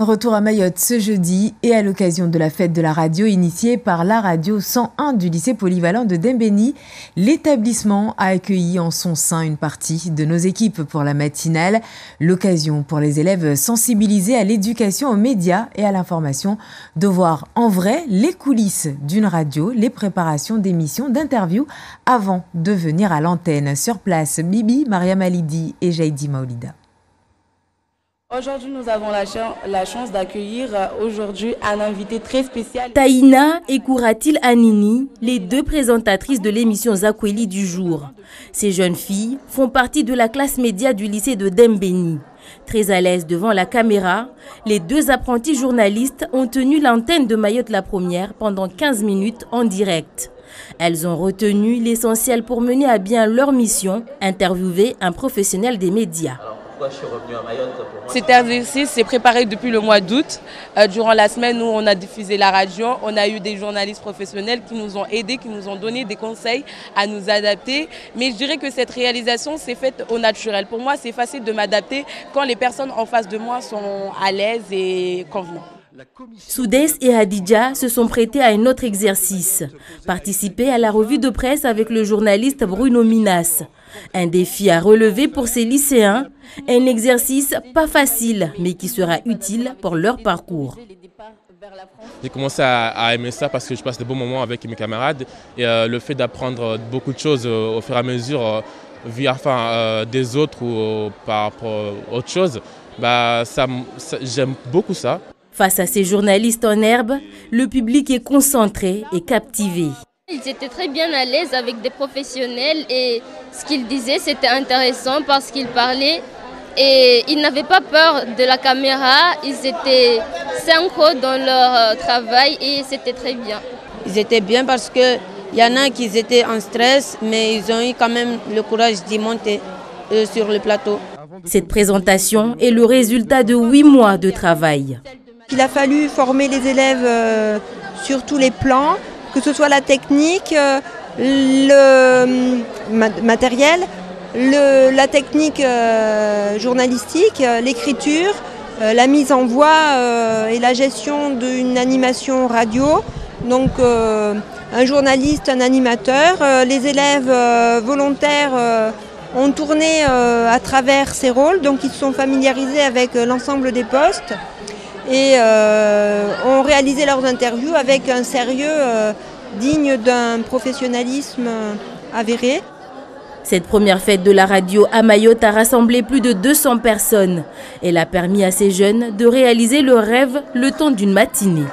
Retour à Mayotte ce jeudi et à l'occasion de la fête de la radio initiée par la radio 101 du lycée polyvalent de Dembéni, l'établissement a accueilli en son sein une partie de nos équipes pour la matinale. L'occasion pour les élèves sensibilisés à l'éducation aux médias et à l'information de voir en vrai les coulisses d'une radio, les préparations d'émissions, d'interviews avant de venir à l'antenne. Sur place, Bibi, Mariam Alidi et Jaïdi Maoulida. Aujourd'hui, nous avons la chance d'accueillir aujourd'hui un invité très spécial. Taïna et Kouratil Anini, les deux présentatrices de l'émission Zakweli du jour. Ces jeunes filles font partie de la classe média du lycée de Dembéni. Très à l'aise devant la caméra, les deux apprentis journalistes ont tenu l'antenne de Mayotte la première pendant 15 minutes en direct. Elles ont retenu l'essentiel pour mener à bien leur mission, interviewer un professionnel des médias. Je suis revenu à Mayotte pour cet exercice s'est préparé depuis le mois d'août. Durant la semaine où on a diffusé la radio, on a eu des journalistes professionnels qui nous ont aidés, qui nous ont donné des conseils à nous adapter. Mais je dirais que cette réalisation s'est faite au naturel. Pour moi, c'est facile de m'adapter quand les personnes en face de moi sont à l'aise et convenantes. Soudès et Hadidja se sont prêtés à un autre exercice, participer à la revue de presse avec le journaliste Bruno Minas. Un défi à relever pour ces lycéens, un exercice pas facile mais qui sera utile pour leur parcours. J'ai commencé à aimer ça parce que je passe de bons moments avec mes camarades et le fait d'apprendre beaucoup de choses au fur et à mesure via des autres ou par rapport à autre chose, j'aime beaucoup ça. Face à ces journalistes en herbe, le public est concentré et captivé. Ils étaient très bien à l'aise avec des professionnels et ce qu'ils disaient c'était intéressant parce qu'ils parlaient et ils n'avaient pas peur de la caméra, ils étaient synchro dans leur travail et c'était très bien. Ils étaient bien parce qu'il y en a qui étaient en stress mais ils ont eu quand même le courage d'y monter sur le plateau. Cette présentation est le résultat de 8 mois de travail. Il a fallu former les élèves sur tous les plans, que ce soit la technique, le matériel, la technique journalistique, l'écriture, la mise en voix et la gestion d'une animation radio. Donc un journaliste, un animateur, les élèves volontaires ont tourné à travers ces rôles, donc ils se sont familiarisés avec l'ensemble des postes et ont réalisé leurs interviews avec un sérieux digne d'un professionnalisme avéré. Cette première fête de la radio à Mayotte a rassemblé plus de 200 personnes. Elle a permis à ces jeunes de réaliser leur rêve le temps d'une matinée.